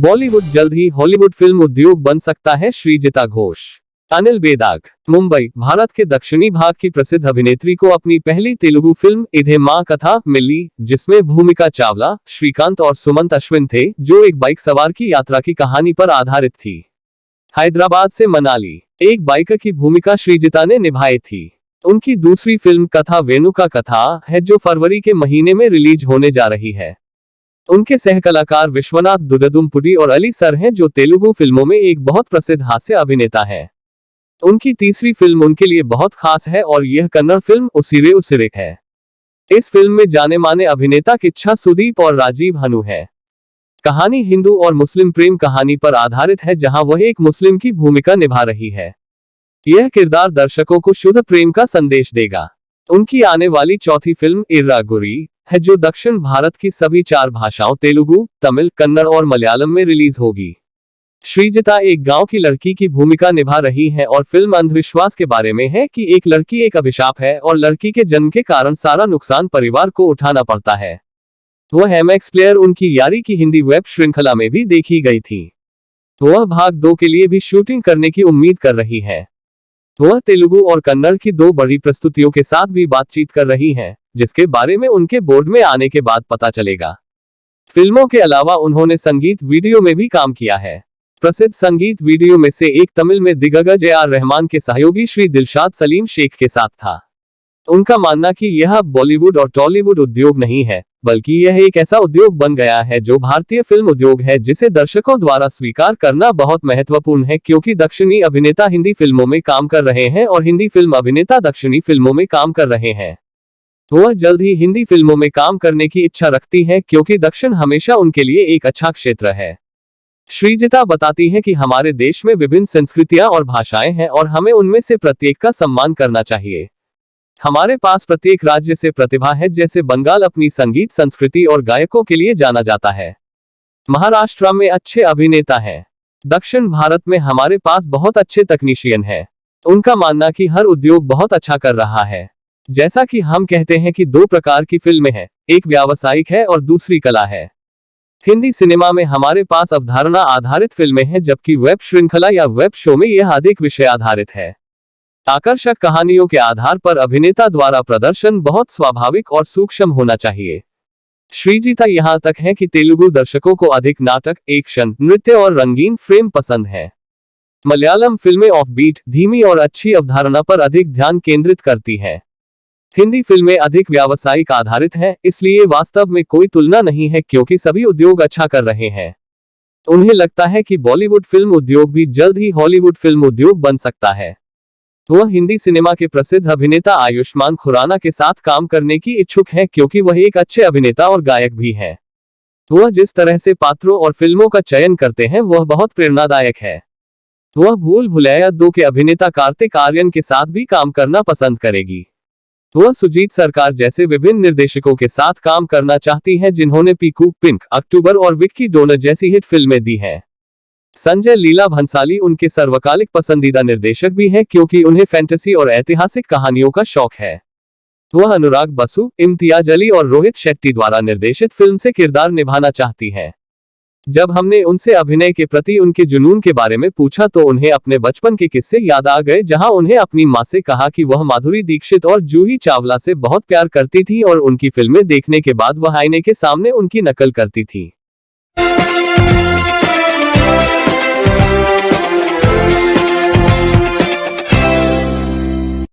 बॉलीवुड जल्द ही Hollywood film उद्योग बन सकता है, श्रीजिता घोष। अनिल बेदाग, मुंबई। भारत के दक्षिणी भाग की प्रसिद्ध अभिनेत्री को अपनी पहली तेलुगु फिल्म इधे मां कथा मिली, जिसमें भूमिका चावला, श्रीकांत और सुमंत अश्विन थे, जो एक बाइक सवार की यात्रा की कहानी पर आधारित थी। हैदराबाद से मनाली एक बाइकर की भूमिका श्रीजिता ने निभाई थी। उनकी दूसरी फिल्म कथा वेणु का कथा है, जो फरवरी के महीने में रिलीज होने जा रही है। उनके सहकलाकार विश्वनाथ दुडदुमपुडी और अली सर हैं, जो तेलुगु फिल्मों में एक बहुत प्रसिद्ध हास्य अभिनेता हैं। उनकी तीसरी फिल्म उनके लिए बहुत खास है और यह कन्नड़ फिल्म उसिरे उसिरे है। इस फिल्म में जाने माने अभिनेता किच्छा सुदीप और राजीव हनु है। कहानी हिंदू और मुस्लिम प्रेम कहानी पर आधारित है, जहां वह एक मुस्लिम की भूमिका निभा रही है। यह किरदार दर्शकों को शुद्ध प्रेम का संदेश देगा। उनकी आने वाली चौथी फिल्म इर्रागुरी है, जो दक्षिण भारत की सभी 4 भाषाओं तेलुगु, तमिल, कन्नड़ और मलयालम में रिलीज होगी। श्रीजिता एक गांव की लड़की की भूमिका निभा रही हैं और फिल्म अंधविश्वास के बारे में है कि एक लड़की एक अभिशाप है और लड़की के जन्म के कारण सारा नुकसान परिवार को उठाना पड़ता है। वह एमएक्स प्लेयर उनकी यारी की हिंदी वेब श्रृंखला में भी देखी गई थी। वह भाग 2 के लिए भी शूटिंग करने की उम्मीद कर रही है। वह तेलुगु और कन्नड़ की 2 बड़ी प्रस्तुतियों के साथ भी बातचीत कर रही हैं, जिसके बारे में उनके बोर्ड में आने के बाद पता चलेगा। फिल्मों के अलावा उन्होंने संगीत वीडियो में भी काम किया है। प्रसिद्ध संगीत वीडियो में से एक तमिल में दिग्गज AR रहमान के सहयोगी श्री दिलशाद सलीम शेख के साथ था। उनका मानना कि यह अब बॉलीवुड और टॉलीवुड उद्योग नहीं है, बल्कि यह एक ऐसा उद्योग बन गया है जो भारतीय फिल्म उद्योग है, जिसे दर्शकों द्वारा स्वीकार करना बहुत महत्वपूर्ण है, क्योंकि दक्षिणी अभिनेता हिंदी फिल्मों में काम कर रहे हैं और हिंदी फिल्म अभिनेता दक्षिणी फिल्मों में काम कर रहे हैं। वह जल्द ही हिंदी फिल्मों में काम करने की इच्छा रखती हैं, क्योंकि दक्षिण हमेशा उनके लिए एक अच्छा क्षेत्र है। श्रीजिता बताती हैं कि हमारे देश में विभिन्न संस्कृतियां और भाषाएं हैं और हमें उनमें से प्रत्येक का सम्मान करना चाहिए। हमारे पास प्रत्येक राज्य से प्रतिभा है, जैसे बंगाल अपनी संगीत संस्कृति और गायकों के लिए जाना जाता है। महाराष्ट्र में अच्छे अभिनेता हैं। दक्षिण भारत में हमारे पास बहुत अच्छे तकनीशियन हैं। उनका मानना कि हर उद्योग बहुत अच्छा कर रहा है। जैसा कि हम कहते हैं कि 2 प्रकार की फिल्में हैं, एक व्यावसायिक है और दूसरी कला है। हिंदी सिनेमा में हमारे पास अवधारणा आधारित फिल्में हैं, जबकि वेब श्रृंखला या वेब शो में यह अधिक विषय आधारित है। आकर्षक कहानियों के आधार पर अभिनेता द्वारा प्रदर्शन बहुत स्वाभाविक और सूक्ष्म होना चाहिए। श्रीजिता यहां तक है कि तेलुगु दर्शकों को अधिक नाटक, एक्शन, नृत्य और रंगीन फ्रेम पसंद है। मलयालम फिल्में ऑफबीट, धीमी और अच्छी अवधारणा पर अधिक ध्यान केंद्रित करती हैं। हिंदी फिल्में अधिक व्यावसायिक आधारित हैं, इसलिए वास्तव में कोई तुलना नहीं है, क्योंकि सभी उद्योग अच्छा कर रहे हैं। उन्हें लगता है कि बॉलीवुड फिल्म उद्योग भी जल्द ही हॉलीवुड फिल्म उद्योग बन सकता है। वह हिंदी सिनेमा के प्रसिद्ध अभिनेता आयुष्मान खुराना के साथ काम करने की इच्छुक हैं, क्योंकि वह एक अच्छे अभिनेता और गायक भी हैं। वह जिस तरह से पात्रों और फिल्मों का चयन करते हैं, वह बहुत प्रेरणादायक है। वह भूल भुलैया 2 के अभिनेता कार्तिक आर्यन के साथ भी काम करना पसंद करेगी। वह सुजीत सरकार जैसे विभिन्न निर्देशकों के साथ काम करना चाहती हैं, जिन्होंने पीकू, पिंक, अक्टूबर और विक्की डोनर जैसी हिट फिल्में दी हैं। संजय लीला भंसाली उनके सर्वकालिक पसंदीदा निर्देशक भी हैं, क्योंकि उन्हें फैंटेसी और ऐतिहासिक कहानियों का शौक है। वह अनुराग बसु, इम्तियाज अली और रोहित शेट्टी द्वारा निर्देशित फिल्म से किरदार निभाना चाहती हैं। जब हमने उनसे अभिनय के प्रति उनके जुनून के बारे में पूछा, तो उन्हें अपने बचपन के किस्से याद आ गए, जहां उन्हें अपनी मां से कहा कि वह माधुरी दीक्षित और जूही चावला से बहुत प्यार करती थी और उनकी फिल्में देखने के बाद वह आईने के सामने उनकी नकल करती थी।